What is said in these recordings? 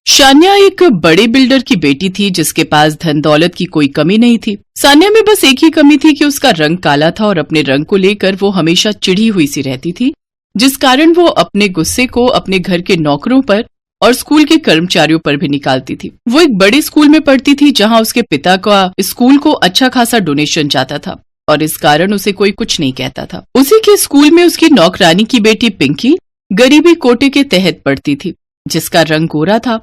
शान्या एक बड़े बिल्डर की बेटी थी जिसके पास धन दौलत की कोई कमी नहीं थी। सान्या में बस एक ही कमी थी कि उसका रंग काला था और अपने रंग को लेकर वो हमेशा चिढ़ी हुई सी रहती थी, जिस कारण वो अपने गुस्से को अपने घर के नौकरों पर और स्कूल के कर्मचारियों पर भी निकालती थी। वो एक बड़े स्कूल में पढ़ती थी जहाँ उसके पिता का स्कूल को अच्छा खासा डोनेशन जाता था और इस कारण उसे कोई कुछ नहीं कहता था। उसी के स्कूल में उसकी नौकरानी की बेटी पिंकी गरीबी कोटे के तहत पढ़ती थी, जिसका रंग गोरा था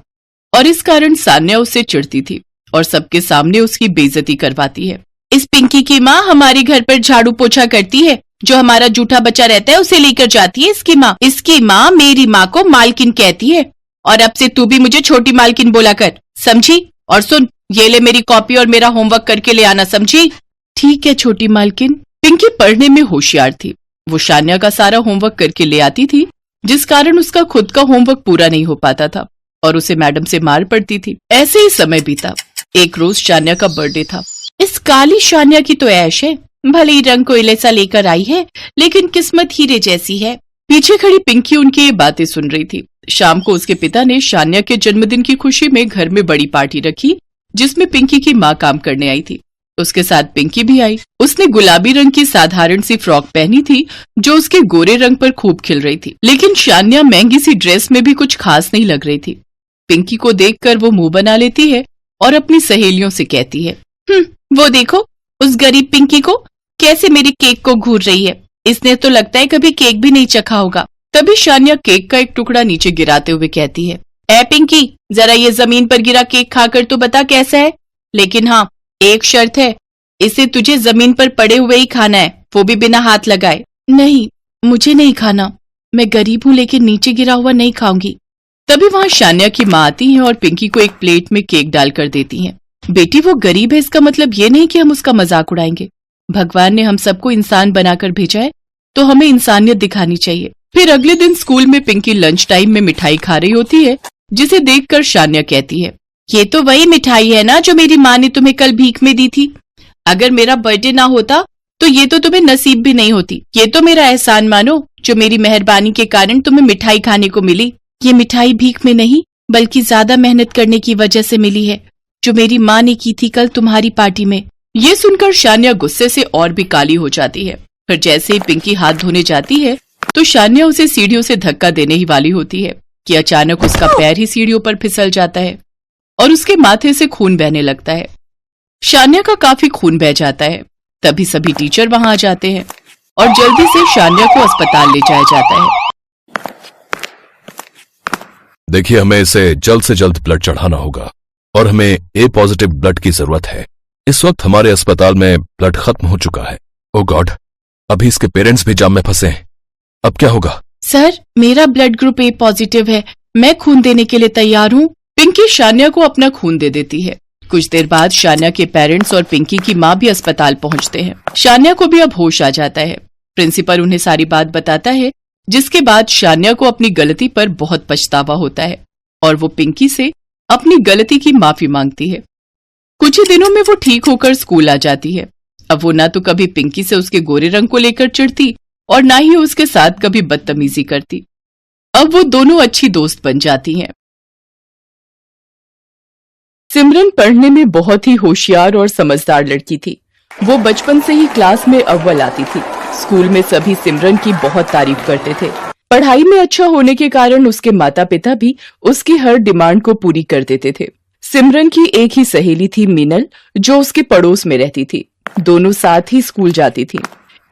और इस कारण सान्या उससे चिढ़ती थी और सबके सामने उसकी बेइज्जती करवाती है। इस पिंकी की माँ हमारे घर पर झाड़ू पोछा करती है, जो हमारा जूठा बच्चा रहता है उसे लेकर जाती है इसकी माँ मेरी माँ को मालकिन कहती है और अब से तू भी मुझे छोटी मालकिन बोला कर, समझी? और सुन, ये ले मेरी कॉपी और मेरा होमवर्क करके ले आना, समझी? ठीक है छोटी मालकिन। पिंकी पढ़ने में होशियार थी। वो शान्या का सारा होमवर्क करके ले आती थी, जिस कारण उसका खुद का होमवर्क पूरा नहीं हो पाता था और उसे मैडम से मार पड़ती थी। ऐसे ही समय बीता। एक रोज शान्या का बर्थडे था। इस काली शान्या की तो ऐश है, भले ही रंग कोयले सा लेकर आई है लेकिन किस्मत हीरे जैसी है। पीछे खड़ी पिंकी उनकी ये बातें सुन रही थी। शाम को उसके पिता ने शान्या के जन्मदिन की खुशी में घर में बड़ी पार्टी रखी, जिसमें पिंकी की माँ काम करने आई थी। उसके साथ पिंकी भी आई। उसने गुलाबी रंग की साधारण सी फ्रॉक पहनी थी जो उसके गोरे रंग पर खूब खिल रही थी, लेकिन शान्या महंगी सी ड्रेस में भी कुछ खास नहीं लग रही थी। पिंकी को देखकर वो मुंह बना लेती है और अपनी सहेलियों से कहती है, वो देखो उस गरीब पिंकी को कैसे मेरे केक को घूर रही है, इसने तो लगता है कभी केक भी नहीं चखा होगा। तभी शान्या केक का एक टुकड़ा नीचे गिराते हुए कहती है, ए पिंकी, जरा ये जमीन पर गिरा केक खाकर तो बता कैसा है, लेकिन हाँ एक शर्त है, इसे तुझे जमीन पर पड़े हुए ही खाना है, वो भी बिना हाथ लगाए। नहीं, मुझे नहीं खाना, मैं गरीब हूँ लेकिन नीचे गिरा हुआ नहीं खाऊंगी। तभी वहाँ शान्या की माँ आती है और पिंकी को एक प्लेट में केक डालकर देती हैं। बेटी वो गरीब है इसका मतलब ये नहीं कि हम उसका मजाक उड़ाएंगे। भगवान ने हम सबको इंसान बनाकर भेजा है तो हमें इंसानियत दिखानी चाहिए। फिर अगले दिन स्कूल में पिंकी लंच टाइम में मिठाई खा रही होती है, जिसे देखकर शान्या कहती है, ये तो वही मिठाई है ना जो मेरी माँ ने तुम्हें कल भीख में दी थी। अगर मेरा बर्थडे ना होता तो ये तो तुम्हें नसीब भी नहीं होती। ये तो मेरा एहसान मानो जो मेरी मेहरबानी के कारण तुम्हें मिठाई खाने को मिली। ये मिठाई भीख में नहीं बल्कि ज्यादा मेहनत करने की वजह से मिली है, जो मेरी माँ ने की थी कल तुम्हारी पार्टी में। ये सुनकर शान्या गुस्से से और भी काली हो जाती है। फिर जैसे ही पिंकी हाथ धोने जाती है तो शान्या उसे सीढ़ियों से धक्का देने ही वाली होती है कि अचानक उसका पैर ही सीढ़ियों पर फिसल जाता है और उसके माथे से खून बहने लगता है। शान्या का काफी खून बह जाता है। तभी सभी टीचर वहां आ जाते हैं और जल्दी से शान्या को अस्पताल ले जाया जाता है। देखिए, हमें इसे जल्द से जल्द ब्लड चढ़ाना होगा और हमें ए पॉजिटिव ब्लड की जरूरत है। इस वक्त हमारे अस्पताल में ब्लड खत्म हो चुका है। ओ गॉड, अभी इसके पेरेंट्स भी जाम में फंसे हैं। अब क्या होगा? सर, मेरा ब्लड ग्रुप ए पॉजिटिव है, मैं खून देने के लिए तैयार हूँ। पिंकी शान्या को अपना खून दे देती है। कुछ देर बाद शान्या के पेरेंट्स और पिंकी की माँ भी अस्पताल पहुँचते हैं। शान्या को भी अब होश आ जाता है। प्रिंसिपल उन्हें सारी बात बताता है, जिसके बाद शान्या को अपनी गलती पर बहुत पछतावा होता है और वो पिंकी से अपनी गलती की माफी मांगती है। कुछ ही दिनों में वो ठीक होकर स्कूल आ जाती है। अब वो ना तो कभी पिंकी से उसके गोरे रंग को लेकर चिढ़ती और ना ही उसके साथ कभी बदतमीजी करती। अब वो दोनों अच्छी दोस्त बन जाती हैं। सिमरन पढ़ने में बहुत ही होशियार और समझदार लड़की थी। वो बचपन से ही क्लास में अव्वल आती थी। स्कूल में सभी सिमरन की बहुत तारीफ करते थे। पढ़ाई में अच्छा होने के कारण उसके माता पिता भी उसकी हर डिमांड को पूरी कर देते थे। सिमरन की एक ही सहेली थी मीनल, जो उसके पड़ोस में रहती थी। दोनों साथ ही स्कूल जाती थी।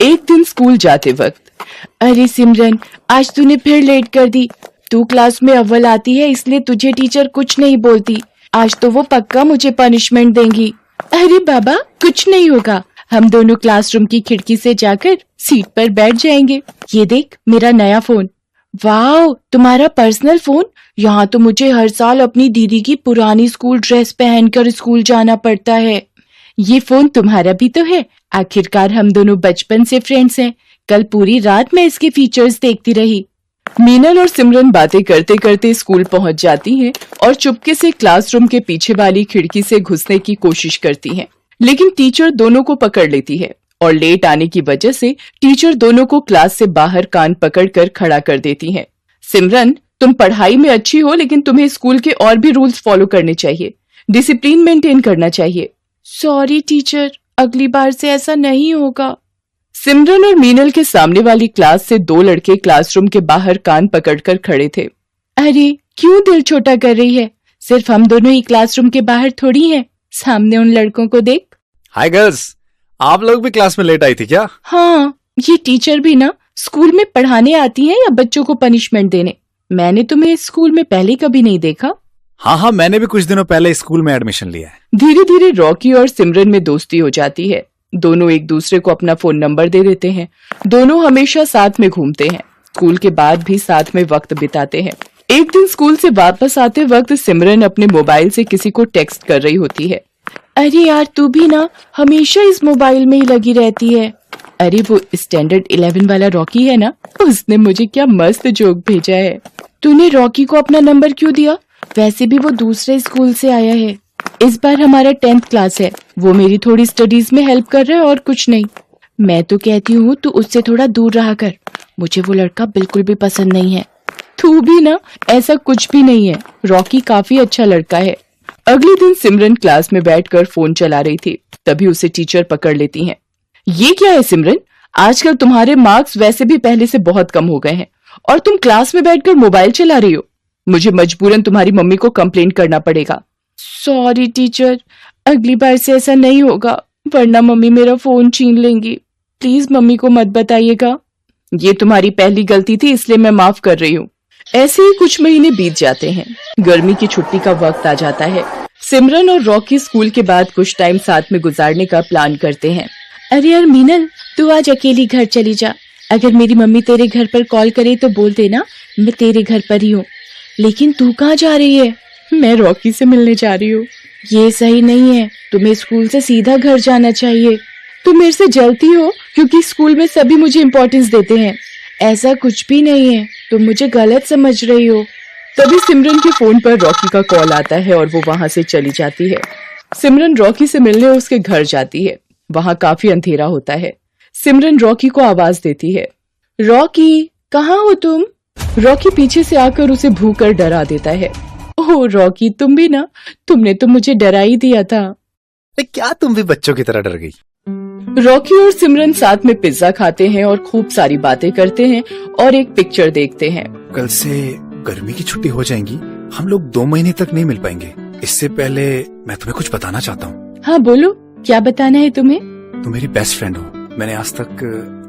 एक दिन स्कूल जाते वक्त, अरे सिमरन, आज तूने फिर लेट कर दी। तू क्लास में अव्वल आती है इसलिए तुझे टीचर कुछ नहीं बोलती। आज तो वो पक्का मुझे पनिशमेंट देंगी। अरे बाबा, कुछ नहीं होगा, हम दोनों क्लासरूम की खिड़की से जाकर सीट पर बैठ जाएंगे। ये देख मेरा नया फोन। वाह, तुम्हारा पर्सनल फोन। यहाँ तो मुझे हर साल अपनी दीदी की पुरानी स्कूल ड्रेस पहनकर स्कूल जाना पड़ता है। ये फोन तुम्हारा भी तो है। आखिरकार हम दोनों बचपन से फ्रेंड्स हैं। कल पूरी रात मैं इसके फीचर्स देखती रही। मीनल और सिमरन बातें करते करते स्कूल पहुंच जाती हैं और चुपके से क्लासरूम के पीछे वाली खिड़की से घुसने की कोशिश करती हैं, लेकिन टीचर दोनों को पकड़ लेती है और लेट आने की वजह से टीचर दोनों को क्लास से बाहर कान पकड़कर खड़ा कर देती हैं। सिमरन, तुम पढ़ाई में अच्छी हो, लेकिन तुम्हें स्कूल के और भी रूल्स फॉलो करने चाहिए, डिसिप्लिन मेंटेन करना चाहिए। सॉरी टीचर, अगली बार से ऐसा नहीं होगा। सिमरन और मीनल के सामने वाली क्लास से दो लड़के क्लासरूम के बाहर कान पकड़कर खड़े थे। अरे क्यों दिल छोटा कर रही है? सिर्फ हम दोनों ही क्लासरूम के बाहर थोड़ी हैं, सामने उन लड़कों को देख। हाय गर्ल्स, आप लोग भी क्लास में लेट आई थी क्या? हाँ, ये टीचर भी ना स्कूल में पढ़ाने आती हैं या बच्चों को पनिशमेंट देने? मैंने तुम्हें इस स्कूल में पहले कभी नहीं देखा। हाँ, मैंने भी कुछ दिनों पहले स्कूल में एडमिशन लिया है। धीरे धीरे रॉकी और सिमरन में दोस्ती हो जाती है। दोनों एक दूसरे को अपना फोन नंबर दे देते हैं। दोनों हमेशा साथ में घूमते हैं, स्कूल के बाद भी साथ में वक्त बिताते हैं। एक दिन स्कूल से वापस आते वक्त सिमरन अपने मोबाइल से किसी को टेक्स्ट कर रही होती है। अरे यार, तू भी ना हमेशा इस मोबाइल में ही लगी रहती है। अरे वो स्टैंडर्ड 11 वाला रॉकी है ना, उसने मुझे क्या मस्त जोक भेजा है। तूने रॉकी को अपना नंबर क्यों दिया? वैसे भी वो दूसरे स्कूल से आया है। इस बार हमारा 10th क्लास है, वो मेरी थोड़ी स्टडीज में हेल्प कर रहा है और कुछ नहीं। मैं तो कहती हूँ तू उससे थोड़ा दूर रहा कर, मुझे वो लड़का बिल्कुल भी पसंद नहीं है। तू भी ना, ऐसा कुछ भी नहीं है, रॉकी काफी अच्छा लड़का है। अगले दिन सिमरन क्लास में बैठकर फोन चला रही थी, तभी उसे टीचर पकड़ लेती हैं। ये क्या है सिमरन, आजकल तुम्हारे मार्क्स वैसे भी पहले से बहुत कम हो गए हैं और तुम क्लास में बैठकर मोबाइल चला रही हो। मुझे मजबूरन तुम्हारी मम्मी को कंप्लेंट करना पड़ेगा। सॉरी टीचर, अगली बार से ऐसा नहीं होगा, वरना मम्मी मेरा फोन छीन लेंगी। प्लीज मम्मी को मत बताइएगा। ये तुम्हारी पहली गलती थी, इसलिए मैं माफ कर रही हूँ। ऐसे ही कुछ महीने बीत जाते हैं। गर्मी की छुट्टी का वक्त आ जाता है। सिमरन और रॉकी स्कूल के बाद कुछ टाइम साथ में गुजारने का प्लान करते हैं। अरे यार मीनल, तू आज अकेली घर चली जा। अगर मेरी मम्मी तेरे घर पर कॉल करे तो बोल देना मैं तेरे घर पर ही हूँ। लेकिन तू कहाँ जा रही है? मैं रॉकी से मिलने जा रही हूँ। ये सही नहीं है, तुम्हें स्कूल से सीधा घर जाना चाहिए। तुम मेरे से जलती हो क्योंकि स्कूल में सभी मुझे इम्पोर्टेंस देते हैं। ऐसा कुछ भी नहीं है, तुम मुझे गलत समझ रही हो। तभी सिमरन के फोन पर रॉकी का कॉल आता है और वो वहाँ से चली जाती है। सिमरन रॉकी से मिलने उसके घर जाती है। वहाँ काफी अंधेरा होता है। सिमरन रॉकी को आवाज देती है, रॉकी कहाँ हो तुम? रॉकी पीछे से आकर उसे भूख कर डरा देता है। ओह रॉकी, तुम भी ना, तुमने तो मुझे डरा ही दिया था। क्या तुम भी बच्चों की तरह डर गई? रॉकी और सिमरन साथ में पिज्जा खाते हैं और खूब सारी बातें करते हैं और एक पिक्चर देखते हैं। कल से गर्मी की छुट्टी हो जाएंगी, हम लोग 2 महीने तक नहीं मिल पाएंगे। इससे पहले मैं तुम्हें कुछ बताना चाहता हूँ। हाँ बोलो, क्या बताना है तुम्हें? तुम मेरी बेस्ट फ्रेंड हो, मैंने आज तक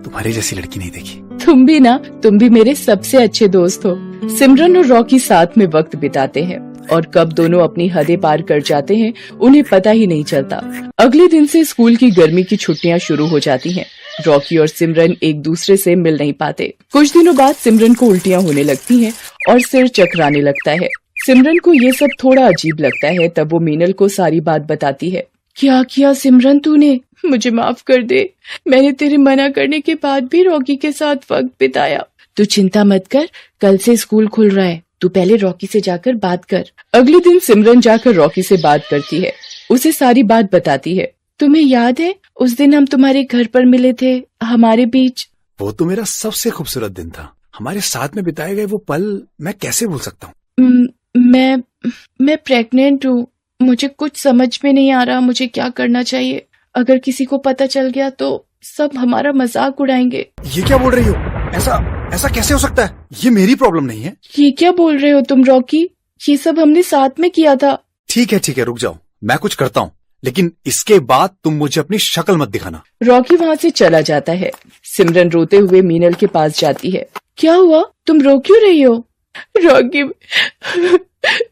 तुम्हारी जैसी लड़की नहीं देखी। तुम भी ना, तुम भी मेरे सबसे अच्छे दोस्त हो। सिमरन और रॉकी साथ में वक्त बिताते हैं और कब दोनों अपनी हदें पार कर जाते हैं उन्हें पता ही नहीं चलता। अगले दिन से स्कूल की गर्मी की छुट्टियां शुरू हो जाती हैं। रॉकी और सिमरन एक दूसरे से मिल नहीं पाते। कुछ दिनों बाद सिमरन को उल्टियां होने लगती हैं और सिर चकराने लगता है। सिमरन को ये सब थोड़ा अजीब लगता है। तब वो मीनल को सारी बात बताती है। क्या किया सिमरन तूने? मुझे माफ कर दे, मैंने तेरे मना करने के बाद भी रॉकी के साथ वक्त बिताया। तू चिंता मत कर, कल से स्कूल खुल रहा है, तू पहले रॉकी से जाकर बात कर। अगले दिन सिमरन जाकर रॉकी से बात करती है, उसे सारी बात बताती है। तुम्हें याद है उस दिन हम तुम्हारे घर पर मिले थे, हमारे बीच? वो तो मेरा सबसे खूबसूरत दिन था। हमारे साथ में बिताए गए वो पल मैं कैसे भूल सकता हूँ? मैं प्रेग्नेंट हूँ। मुझे कुछ समझ में नहीं आ रहा मुझे क्या करना चाहिए। अगर किसी को पता चल गया तो सब हमारा मजाक उड़ाएंगे। ये क्या बोल रही हो? ऐसा कैसे हो सकता है? ये मेरी प्रॉब्लम नहीं है। ये क्या बोल रहे हो तुम रॉकी? ये सब हमने साथ में किया था। ठीक है, रुक जाओ, मैं कुछ करता हूँ, लेकिन इसके बाद तुम मुझे अपनी शक्ल मत दिखाना। रॉकी वहाँ से चला जाता है। सिमरन रोते हुए मीनल के पास जाती है। क्या हुआ, तुम रो क्यों रही हो?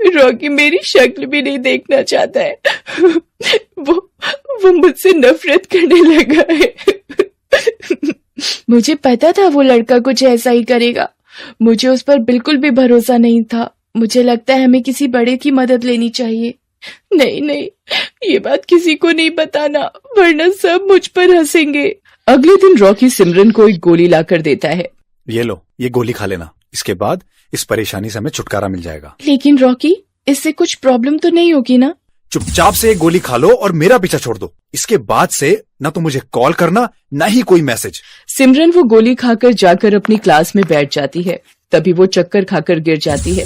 रॉकी मेरी शक्ल भी नहीं देखना चाहता है। वो मुझसे नफरत करने लगा है। मुझे पता था वो लड़का कुछ ऐसा ही करेगा। मुझे उस पर बिल्कुल भी भरोसा नहीं था। मुझे लगता है हमें किसी बड़े की मदद लेनी चाहिए। नहीं, ये बात किसी को नहीं बताना, वरना सब मुझ पर हंसेंगे। अगले दिन रॉकी सिमरन को एक गोली लाकर देता है। ये लो, ये गोली खा लेना, इसके बाद इस परेशानी से हमें छुटकारा मिल जाएगा। लेकिन रॉकी, इससे कुछ प्रॉब्लम तो नहीं होगी ना? चुपचाप से एक गोली खा लो और मेरा पीछा छोड़ दो। इसके बाद से न तो मुझे कॉल करना, न ही कोई मैसेज। सिमरन वो गोली खाकर जाकर अपनी क्लास में बैठ जाती है। तभी वो चक्कर खाकर गिर जाती है।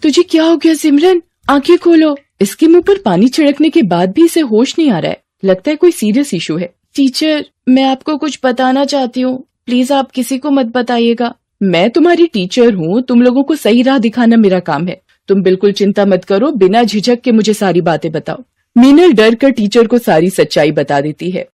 तुझे क्या हो गया सिमरन? आंखें खोलो। इसके मुंह पर पानी छिड़कने के बाद भी इसे होश नहीं आ रहा है। लगता है कोई सीरियस इशू है। टीचर, मैं आपको कुछ बताना चाहती हूँ, प्लीज आप किसी को मत बताइएगा। मैं तुम्हारी टीचर हूँ, तुम लोगों को सही राह दिखाना मेरा काम है। तुम बिल्कुल चिंता मत करो, बिना झिझक के मुझे सारी बातें बताओ। मीनल डर कर टीचर को सारी सच्चाई बता देती है।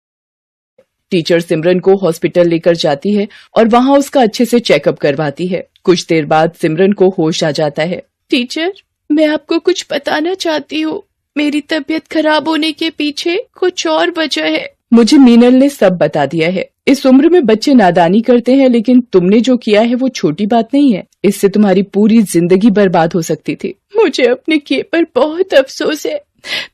टीचर सिमरन को हॉस्पिटल लेकर जाती है और वहाँ उसका अच्छे से चेकअप करवाती है। कुछ देर बाद सिमरन को होश आ जाता है। टीचर, मैं आपको कुछ बताना चाहती हूँ। मेरी तबीयत खराब होने के पीछे कुछ और वजह है। मुझे मीनल ने सब बता दिया है। इस उम्र में बच्चे नादानी करते हैं, लेकिन तुमने जो किया है वो छोटी बात नहीं है। इससे तुम्हारी पूरी जिंदगी बर्बाद हो सकती थी। मुझे अपने किए पर बहुत अफसोस है।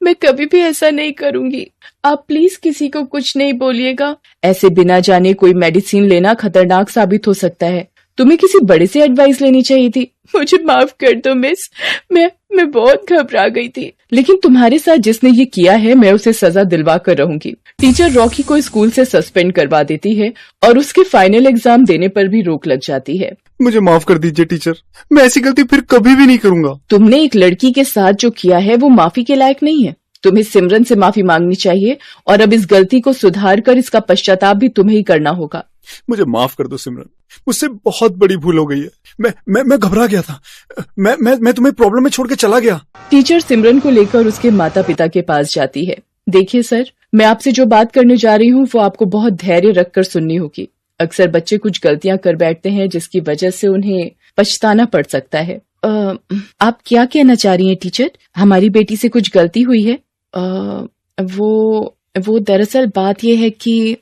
मैं कभी भी ऐसा नहीं करूंगी। आप प्लीज किसी को कुछ नहीं बोलिएगा। ऐसे बिना जाने कोई मेडिसिन लेना खतरनाक साबित हो सकता है। तुम्हें किसी बड़े से एडवाइस लेनी चाहिए थी। मुझे माफ कर दो मिस, मैं बहुत घबरा गई थी। लेकिन तुम्हारे साथ जिसने ये किया है, मैं उसे सजा दिलवा कर रहूंगी। टीचर रॉकी को स्कूल से सस्पेंड करवा देती है और उसके फाइनल एग्जाम देने पर भी रोक लग जाती है। मुझे माफ कर दीजिए टीचर, मैं ऐसी गलती फिर कभी भी नहीं करूंगा। तुमने एक लड़की के साथ जो किया है वो माफी के लायक नहीं है। तुम्हें सिमरन से माफी मांगनी चाहिए और अब इस गलती को सुधार कर इसका पश्चाताप भी तुम्हें ही करना होगा। मुझे माफ कर दो सिमरन, मुझसे बहुत बड़ी भूल हो गई है। मैं घबरा गया था। मैं तुम्हें प्रॉब्लम में छोड़ के चला गया। टीचर सिमरन को लेकर उसके माता पिता के पास जाती है। देखिए सर, मैं आपसे जो बात करने जा रही हूँ वो आपको बहुत धैर्य रखकर सुननी होगी। अक्सर बच्चे कुछ गलतियां कर बैठते हैं जिसकी वजह से उन्हें पछताना पड़ सकता है। आप क्या कहना चाह रही हैं टीचर? हमारी बेटी से कुछ गलती हुई है? वो दरअसल बात यह है कि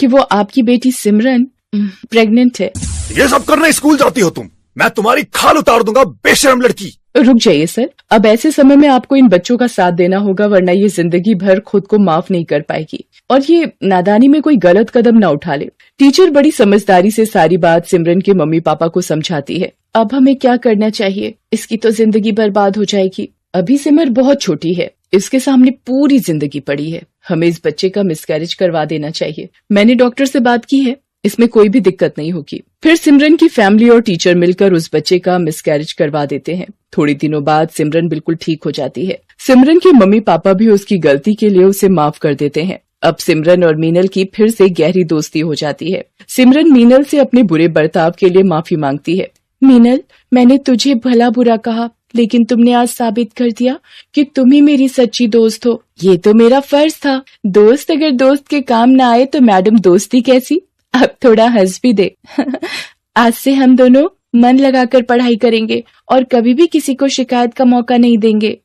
वो आपकी बेटी सिमरन प्रेग्नेंट है। ये सब करने स्कूल जाती हो तुम? मैं तुम्हारी खाल उतार दूंगा, बेशरम लड़की। रुक जाइए सर, अब ऐसे समय में आपको इन बच्चों का साथ देना होगा, वरना ये जिंदगी भर खुद को माफ नहीं कर पाएगी और ये नादानी में कोई गलत कदम ना उठा ले। टीचर बड़ी समझदारी से सारी बात सिमरन के मम्मी पापा को समझाती है। अब हमें क्या करना चाहिए? इसकी तो जिंदगी बर्बाद हो जाएगी। अभी सिमर बहुत छोटी है, इसके सामने पूरी जिंदगी पड़ी है। हमें इस बच्चे का मिसकैरेज करवा देना चाहिए। मैंने डॉक्टर से बात की है, इसमें कोई भी दिक्कत नहीं होगी। फिर सिमरन की फैमिली और टीचर मिलकर उस बच्चे का मिसकैरेज करवा देते हैं। थोड़ी दिनों बाद सिमरन बिल्कुल ठीक हो जाती है। सिमरन के मम्मी पापा भी उसकी गलती के लिए उसे माफ कर देते हैं। अब सिमरन और मीनल की फिर से गहरी दोस्ती हो जाती है। सिमरन मीनल से अपने बुरे बर्ताव के लिए माफी मांगती है। मीनल, मैंने तुझे भला बुरा कहा, लेकिन तुमने आज साबित कर दिया कि तुम ही मेरी सच्ची दोस्त हो। ये तो मेरा फर्ज था। दोस्त अगर दोस्त के काम ना आए तो मैडम दोस्ती कैसी? अब थोड़ा हंस भी दे। आज से हम दोनों मन लगाकर पढ़ाई करेंगे और कभी भी किसी को शिकायत का मौका नहीं देंगे।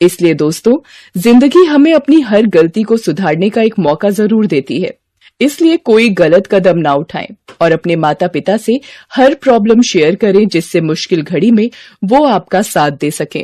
इसलिए दोस्तों, जिंदगी हमें अपनी हर गलती को सुधारने का एक मौका जरूर देती है। इसलिए कोई गलत कदम ना उठाएं और अपने माता पिता से हर प्रॉब्लम शेयर करें, जिससे मुश्किल घड़ी में वो आपका साथ दे सकें।